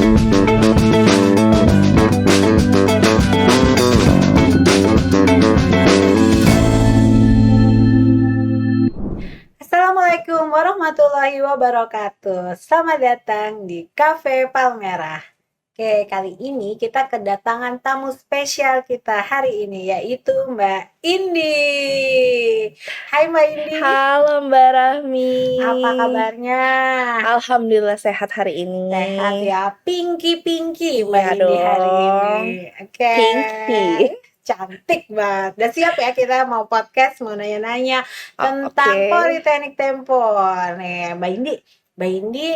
Assalamualaikum warahmatullahi wabarakatuh. Selamat datang di Cafe Palmerah. Oke, kali ini kita kedatangan tamu spesial kita hari ini, yaitu Mbak Indi. Hai Mbak Indi, Halo Mbak Rahmi. apa kabarnya? Alhamdulillah sehat hari ini. Sehat ya, pinky Mbak Iya Indi hari ini. dong. Oke, Pinky. cantik banget. Udah siap ya kita mau podcast, mau nanya-nanya tentang Oke. Politeknik Tempo. Nih, Mbak Indi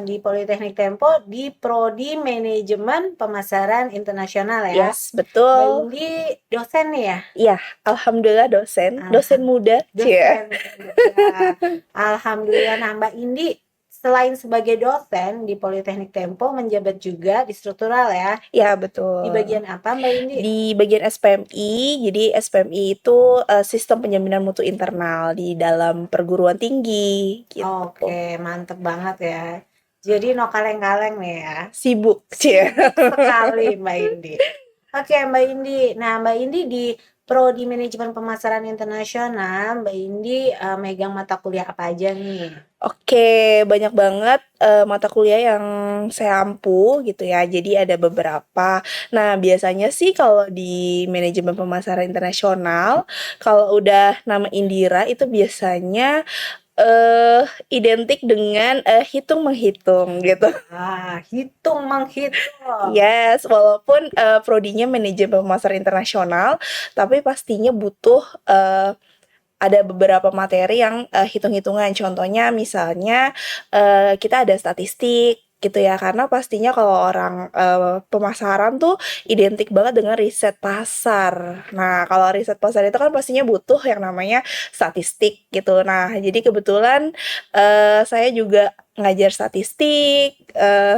di Politeknik Tempo di Prodi Manajemen Pemasaran Internasional ya. Yes, Mbak betul. Indi dosen nih ya? Iya, alhamdulillah dosen muda. Cie. Dosen. Alhamdulillah. Nah, Mbak Indi selain sebagai dosen di Politeknik Tempo menjabat juga di struktural ya. Ya, betul. Di bagian apa Mbak Indi? Di bagian SPMI. Jadi SPMI itu sistem penjaminan mutu internal di dalam perguruan tinggi gitu. Oke, mantep banget ya. Jadi no kaleng-kaleng nih ya. Sibuk, Cie. Sekali Mbak Indi. Oke Mbak Indi. Nah Mbak Indi di Prodi Manajemen Pemasaran Internasional, Mbak Indi megang mata kuliah apa aja nih? Oke, banyak banget mata kuliah yang saya ampu gitu ya. Jadi ada beberapa. Nah, biasanya sih kalau di manajemen pemasaran internasional, kalau udah nama Indira itu biasanya identik dengan hitung menghitung gitu. Hitung menghitung. Yes, walaupun prodinya manajemen pemasaran internasional, tapi pastinya butuh ada beberapa materi yang hitung-hitungan. Contohnya misalnya kita ada statistik gitu ya, karena pastinya kalau orang pemasaran tuh identik banget dengan riset pasar. Nah, kalau riset pasar itu kan pastinya butuh yang namanya statistik gitu. Nah, jadi kebetulan saya juga ngajar statistik,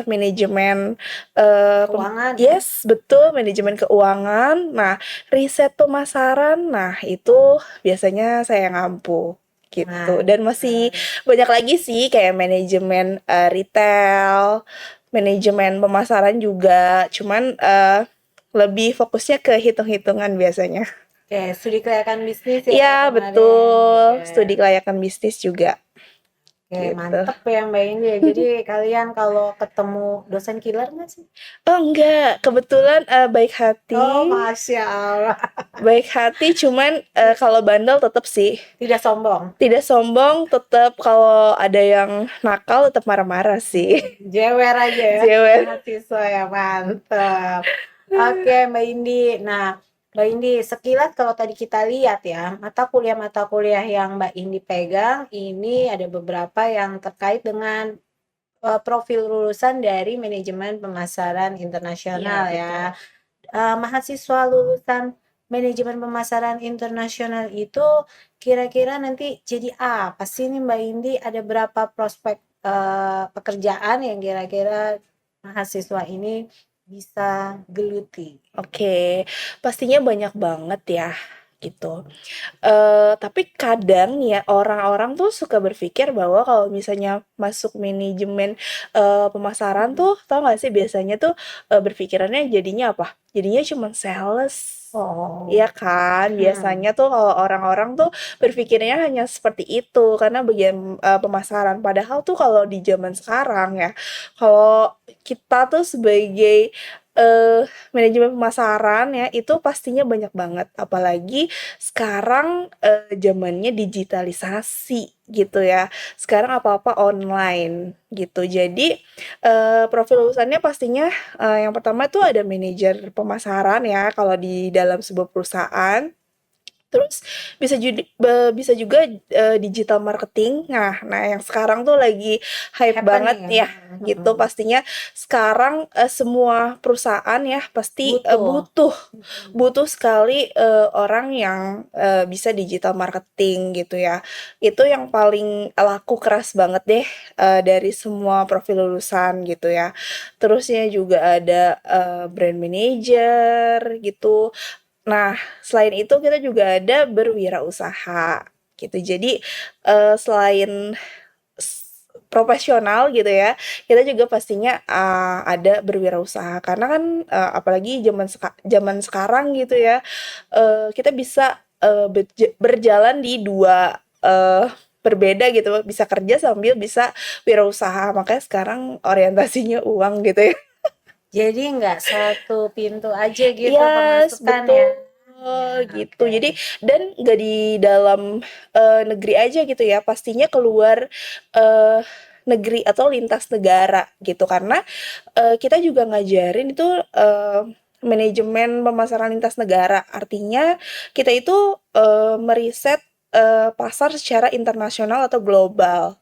manajemen Keuangan ya? yes, betul, manajemen keuangan. Nah, riset pemasaran, nah itu biasanya saya ngampu gitu. Dan masih banyak lagi sih kayak manajemen retail, manajemen pemasaran juga. Cuman lebih fokusnya ke hitung-hitungan biasanya. Oke, studi kelayakan bisnis ya Iya, kemarin. betul. Oke. Studi kelayakan bisnis juga. Oke, Gitu. mantep ya Mbak Indi ya. Jadi kalian kalau ketemu dosen killer nggak sih? Oh enggak, kebetulan baik hati. Oh, Masya Allah. Baik hati, cuman kalau bandel tetap sih. Tidak sombong. Tidak sombong, tetap kalau ada yang nakal tetap marah-marah sih. Jewer aja ya. Jewer. Mahasiswa ya, mantep. Oke, Mbak Indi. Nah, Mbak Indi, sekilas kalau tadi kita lihat ya, mata kuliah yang Mbak Indi pegang, ini ada beberapa yang terkait dengan profil lulusan dari manajemen pemasaran internasional Iya, ya. Mahasiswa lulusan manajemen pemasaran internasional itu kira-kira nanti jadi apa sih nih Mbak Indi? Ada berapa prospek pekerjaan yang kira-kira mahasiswa ini bisa geluti? Oke, pastinya banyak banget ya gitu. Tapi kadang nih ya orang-orang tuh suka berpikir bahwa kalau misalnya masuk manajemen pemasaran tuh, tau gak sih biasanya tuh berpikirannya jadinya apa? Jadinya cuma sales. Oh, Iya kan, biasanya tuh kalau orang-orang tuh berpikirnya hanya seperti itu karena bagian pemasaran. Padahal tuh kalau di zaman sekarang ya, kalau kita tuh sebagai manajemen pemasaran ya itu pastinya banyak banget. Apalagi sekarang zamannya digitalisasi gitu ya. Sekarang apa-apa online gitu. Jadi profil lulusannya pastinya yang pertama tuh ada manajer pemasaran ya kalau di dalam sebuah perusahaan. Terus bisa juga digital marketing. Nah yang sekarang tuh lagi hype banget happening ya. ya gitu. Pastinya sekarang semua perusahaan ya pasti butuh sekali orang yang bisa digital marketing gitu ya. Itu yang paling laku keras banget deh dari semua profil lulusan gitu ya. Terusnya juga ada brand manager gitu. Nah, selain itu kita juga ada berwirausaha gitu. Jadi selain profesional gitu ya, kita juga pastinya, ada berwirausaha karena kan, apalagi zaman sekarang gitu ya, kita bisa, berjalan di 2, berbeda gitu, bisa kerja sambil bisa wirausaha, makanya sekarang orientasinya uang gitu ya. Jadi nggak satu pintu aja gitu Yes, pemasukan ya? betul, Ya, gitu. oke. Jadi dan nggak di dalam, negeri aja gitu ya, pastinya keluar, eee, negeri atau lintas negara gitu. Karena, kita juga ngajarin itu, manajemen pemasaran lintas negara. Artinya kita itu, meriset, pasar secara internasional atau global,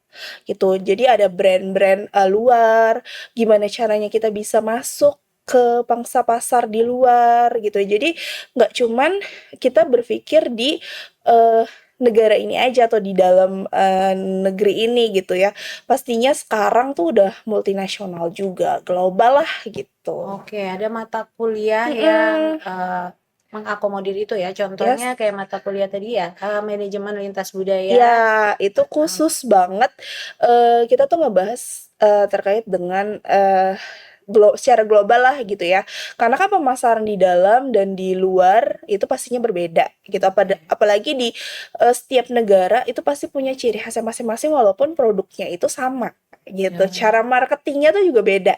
gitu. Jadi ada brand-brand, luar, gimana caranya kita bisa masuk ke pangsa pasar di luar gitu. Jadi nggak cuman kita berpikir di, eee, negara ini aja atau di dalam, negeri ini gitu ya. Pastinya sekarang tuh udah multinasional juga, global lah gitu. Oke, ada mata kuliah yang Mhm, mengakomodir itu ya. Contohnya yes. kayak mata kuliah tadi ya, manajemen lintas Ya, budaya. itu khusus banget, kita tuh ngebahas, terkait dengan, secara global lah gitu ya. Karena kan pemasaran di dalam dan di luar itu pastinya berbeda gitu, Oke. apalagi di, setiap negara itu pasti punya ciri khasnya masing-masing walaupun produknya itu sama gitu. Ya. Cara marketingnya tuh juga beda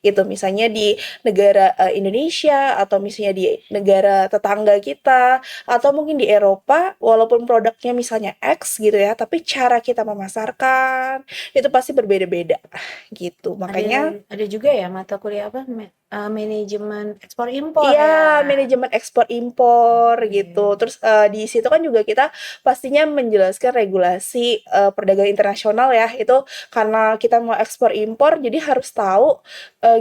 gitu. Misalnya di negara, Indonesia atau misalnya di negara tetangga kita atau mungkin di Eropa walaupun produknya misalnya X gitu ya, tapi cara kita memasarkan itu pasti berbeda-beda gitu. Ada Makanya ada juga ya mata kuliah apa? Manajemen ekspor impor ya. iya, manajemen ekspor impor gitu. Oke. Terus, di situ kan juga kita pastinya menjelaskan regulasi, perdagangan internasional ya. Itu karena kita mau ekspor impor jadi harus tahu,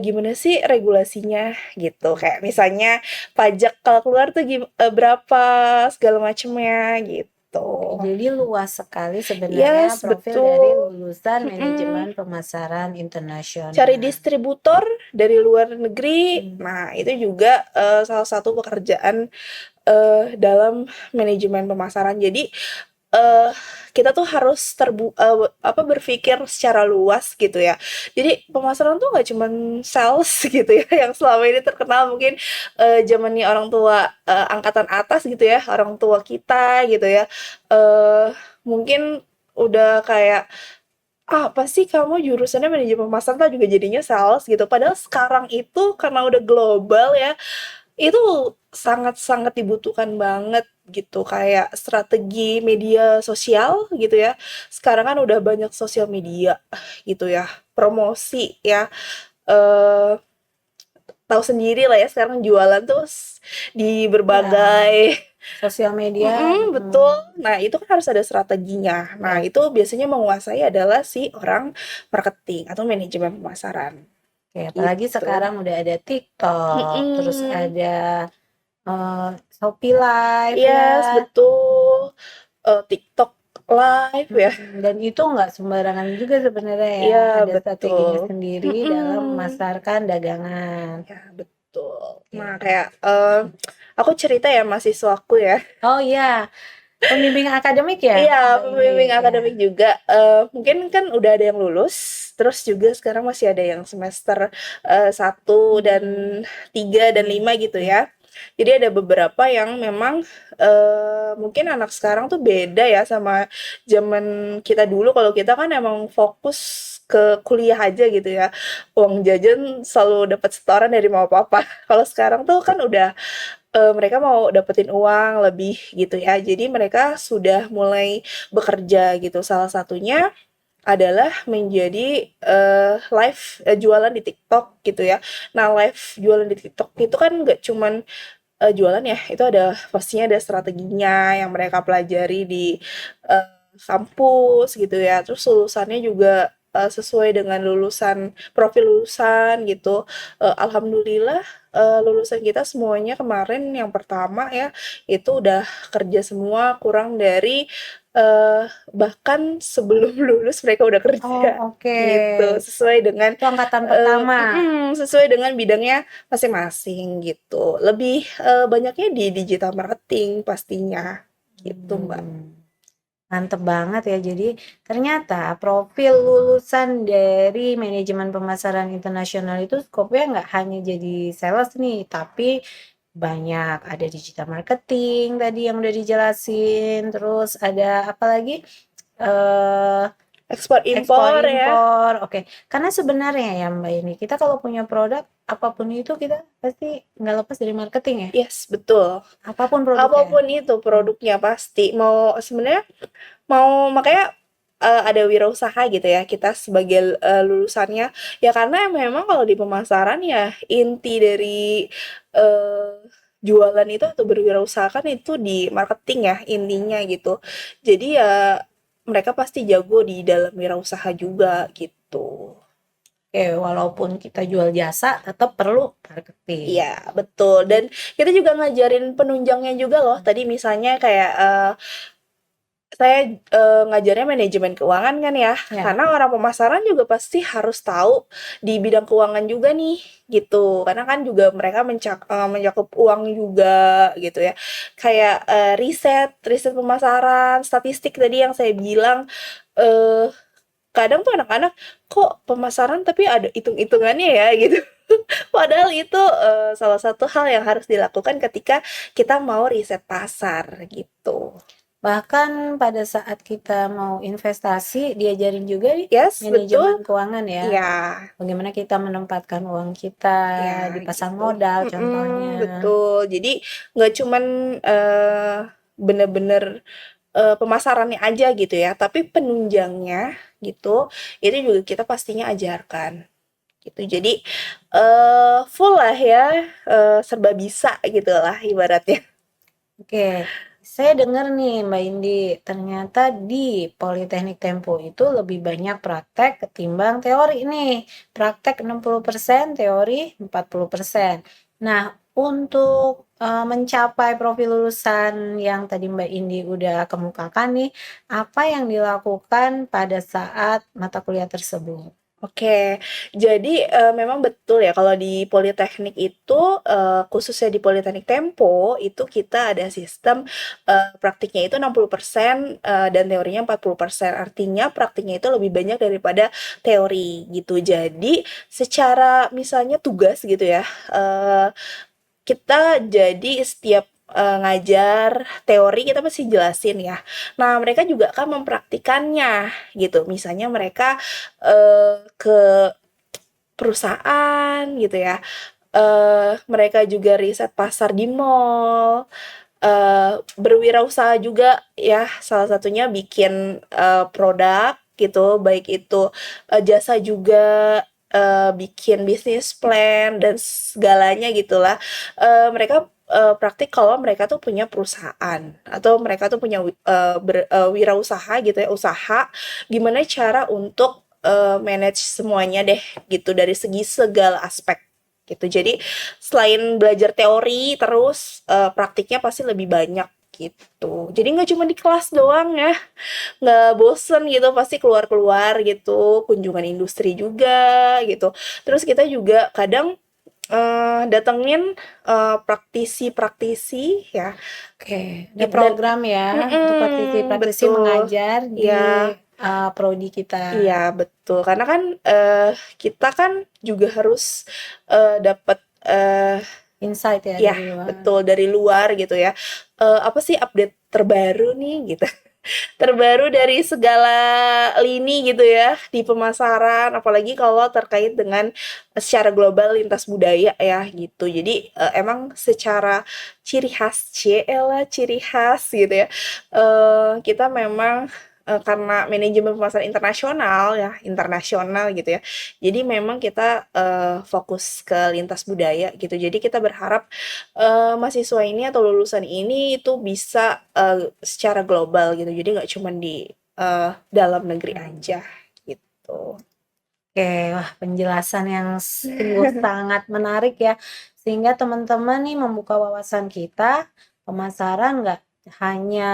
gimana sih regulasinya gitu. Kayak misalnya pajak kalau keluar tuh berapa segala macemnya Oke, gitu. jadi luas sekali sebenarnya Yes, profil dari betul, lulusan mhm. manajemen pemasaran Cari internasional. distributor dari luar negeri, Hmm. nah itu juga, salah satu pekerjaan, dalam manajemen pemasaran. Jadi, eee, kita tuh harus berpikir secara luas gitu ya. Jadi pemasaran tuh nggak cuman sales gitu ya, yang selama ini terkenal mungkin, zamannya orang tua, angkatan atas gitu ya, orang tua kita gitu ya, mungkin udah kayak, "Ah, apa sih kamu jurusannya manajemen pemasaran entar juga jadinya sales," gitu. Padahal sekarang itu karena udah global ya, itu sangat-sangat dibutuhkan banget gitu, kayak strategi media sosial gitu ya. Sekarang kan udah banyak sosial media gitu ya, promosi ya, eee, tahu sendiri lah ya sekarang jualan tuh di Ya, berbagai sosial media. mhm, betul. Nah, itu kan harus ada strateginya. Nah, Ya, itu biasanya menguasai adalah si orang marketing atau manajemen pemasaran, oke, apalagi gitu. sekarang udah ada TikTok, terus Mhm, ada Shopee Live ya. yes, betul. TikTok Live ya. Dan itu nggak sembarangan juga sebenarnya ya, Iya, ada strateginya betul. sendiri dalam Mhm, memasarkan dagangan. ya betul. Nah, Oke. kayak, aku cerita ya mahasiswaku ya. Oh iya, pembimbing akademik ya, Iya, Mbak Indi? pembimbing Ya. akademik juga, mungkin kan udah ada yang lulus, terus juga sekarang masih ada yang semester, 1 dan Hmm. 3 dan 5 gitu ya. Jadi ada beberapa yang memang, mungkin anak sekarang tuh beda ya sama zaman kita dulu, kalau kita kan emang fokus ke kuliah aja gitu ya, uang jajan selalu dapat setoran dari mama papa. Kalau sekarang tuh kan udah mereka mau dapetin uang lebih gitu ya. Jadi mereka sudah mulai bekerja gitu. Salah satunya adalah menjadi, live, jualan di TikTok gitu ya. Nah, live jualan di TikTok itu kan nggak cuman, jualan ya, itu ada pastinya ada strateginya yang mereka pelajari di, eee, kampus gitu ya. Terus lulusannya juga, sesuai dengan profil lulusan gitu. Alhamdulillah, lulusan kita semuanya kemarin yang pertama ya, itu udah kerja semua kurang dari, bahkan sebelum lulus mereka udah Oh, kerja oke. gitu, Itu angkatan pertama. sesuai dengan bidangnya masing-masing gitu. Lebih, banyaknya di digital marketing pastinya, gitu Mbak. Hmm. Mantep banget ya. Jadi ternyata profil lulusan dari manajemen pemasaran internasional itu skopnya nggak hanya jadi sales nih, tapi banyak ada digital marketing tadi yang udah dijelasin, terus ada apa lagi? Eh Ekspor Ekspor impor ya. impor, oke. Karena sebenarnya ya Mbak ini, kita kalau punya produk apapun itu kita pasti nggak lepas dari marketing ya. Yes, betul. Apapun produknya. Apapun itu Hmm. produknya pasti mau sebenarnya mau makanya ada wirausaha gitu ya kita sebagai lulusannya ya karena memang kalau di pemasaran ya inti dari eh, jualan itu atau berwirausaha kan itu di marketing ya intinya gitu. Jadi ya mereka pasti jago di dalam wirausaha juga gitu. Oke, walaupun kita jual jasa, tetap perlu marketing. Iya, betul. Dan kita juga ngajarin penunjangnya juga loh. Tadi misalnya kayak saya ngajarnya manajemen keuangan kan ya, Ya, karena orang pemasaran juga pasti harus tahu di bidang keuangan juga nih, gitu. Karena kan juga mereka mencakup uang juga gitu ya. Kayak riset, riset pemasaran, statistik tadi yang saya bilang, eh kadang tuh anak-anak kok pemasaran tapi ada hitung-hitungannya ya gitu. Padahal itu salah satu hal yang harus dilakukan ketika kita mau riset pasar gitu. bahkan pada saat kita mau investasi, diajarin juga nih Yes, manajemen betul. keuangan ya. Iya, Bagaimana kita menempatkan uang kita ya di pasar gitu. modal Mhm, contohnya. betul. Jadi nggak cuman, bener-bener, pemasarannya aja gitu ya, tapi penunjangnya gitu, itu juga kita pastinya ajarkan, gitu. Jadi, full lah ya, serba bisa gitulah ibaratnya. Oke, saya dengar nih Mbak Indi, ternyata di Politeknik Tempo itu lebih banyak praktek ketimbang teori nih. Praktek 60%, teori 40%. Nah, untuk mencapai profil lulusan yang tadi Mbak Indi udah kemukakan nih, apa yang dilakukan pada saat mata kuliah tersebut? Oke, jadi, memang betul ya kalau di politeknik itu, khususnya di Politeknik Tempo, itu kita ada sistem, praktiknya itu 60%, dan teorinya 40%. Artinya praktiknya itu lebih banyak daripada teori gitu. Jadi secara misalnya tugas gitu ya, kita jadi setiap, ngajar teori kita mesti jelasin ya. Nah, mereka juga akan mempraktikannya gitu. Misalnya mereka, ke perusahaan gitu ya, mereka juga riset pasar di mall, berwirausaha juga ya, salah satunya bikin, produk gitu, baik itu, jasa juga, bikin bisnis plan dan segalanya gitulah. Mereka, praktik kalau mereka tuh punya perusahaan atau mereka tuh punya wirausaha gitu ya, usaha, gimana cara untuk, manage semuanya deh gitu dari segi segala aspek gitu. Jadi selain belajar teori terus praktiknya pasti lebih banyak gitu. Jadi nggak cuma di kelas doang ya, nggak bosen gitu, pasti keluar-keluar gitu, kunjungan industri juga gitu. Terus kita juga kadang datengin praktisi-praktisi ya, Oke, ada dan program ya untuk praktisi-praktisi betul, mengajar di ya. prodi kita. Iya betul, karena kan, kita kan juga harus, dapat, Insight ya ya dari luar. betul dari luar gitu ya, apa sih update terbaru nih gitu, terbaru dari segala lini gitu ya di pemasaran, apalagi kalau terkait dengan secara global lintas budaya ya gitu. Jadi, emang secara ciri khas, cielah ciri khas gitu ya, kita memang, karena manajemen pemasaran internasional gitu ya, jadi memang kita, fokus ke lintas budaya gitu. Jadi kita berharap, mahasiswa ini atau lulusan ini itu bisa, secara global gitu. Jadi nggak cuman di, dalam negeri aja gitu. Oke, wah penjelasan yang sungguh sangat menarik ya. Sehingga teman-teman nih membuka wawasan kita, pemasaran nggak hanya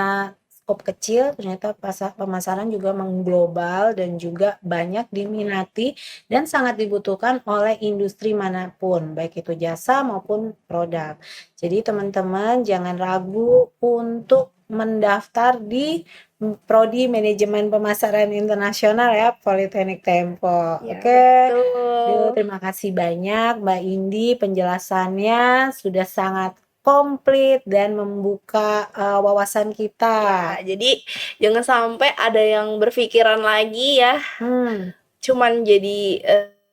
skop kecil, ternyata pasar pemasaran juga mengglobal dan juga banyak diminati dan sangat dibutuhkan oleh industri manapun, baik itu jasa maupun produk. Jadi teman-teman jangan ragu untuk mendaftar di Prodi Manajemen Pemasaran Internasional ya, Politeknik Tempo. Ya, Oke. betul. Aduh, terima kasih banyak Mbak Indi, penjelasannya sudah sangat komplit dan membuka wawasan kita. Ya, jadi jangan sampai ada yang berpikiran lagi ya, cuman jadi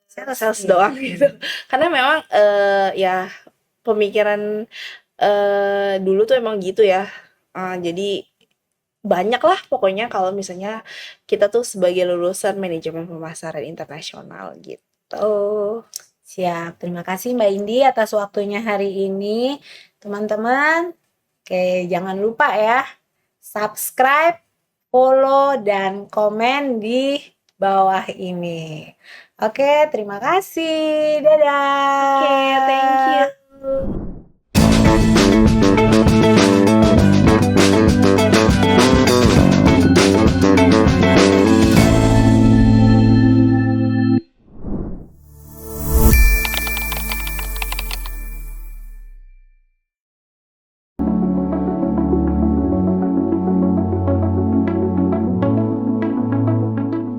sales doang gitu. Karena memang ya pemikiran dulu tuh emang gitu ya. Jadi banyak lah pokoknya kalau misalnya kita tuh sebagai lulusan manajemen pemasaran internasional gitu. Siap, terima kasih Mbak Indi atas waktunya hari ini. Teman-teman, oke, jangan lupa ya, subscribe, follow, dan komen di bawah ini. Oke, terima kasih. Dadah. Oke, thank you.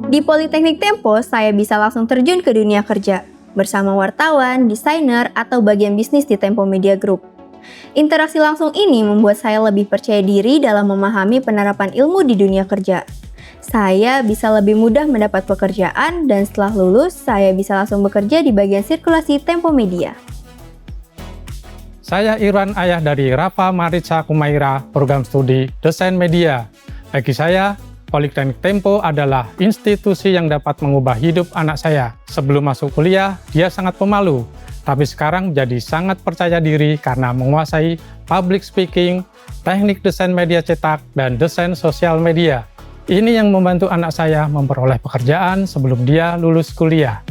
Di Politeknik Tempo, saya bisa langsung terjun ke dunia kerja bersama wartawan, desainer, atau bagian bisnis di Tempo Media Group. Interaksi langsung ini membuat saya lebih percaya diri dalam memahami penerapan ilmu di dunia kerja. Saya bisa lebih mudah mendapat pekerjaan dan setelah lulus, saya bisa langsung bekerja di bagian sirkulasi Tempo Media. Saya Irwan, ayah dari Rafa Marica Kumaira, program studi Desain Media. Bagi saya, Politeknik Tempo adalah institusi yang dapat mengubah hidup anak saya. Sebelum masuk kuliah, dia sangat pemalu, tapi sekarang jadi sangat percaya diri karena menguasai public speaking, teknik desain media cetak, dan desain sosial media. Ini yang membantu anak saya memperoleh pekerjaan sebelum dia lulus kuliah.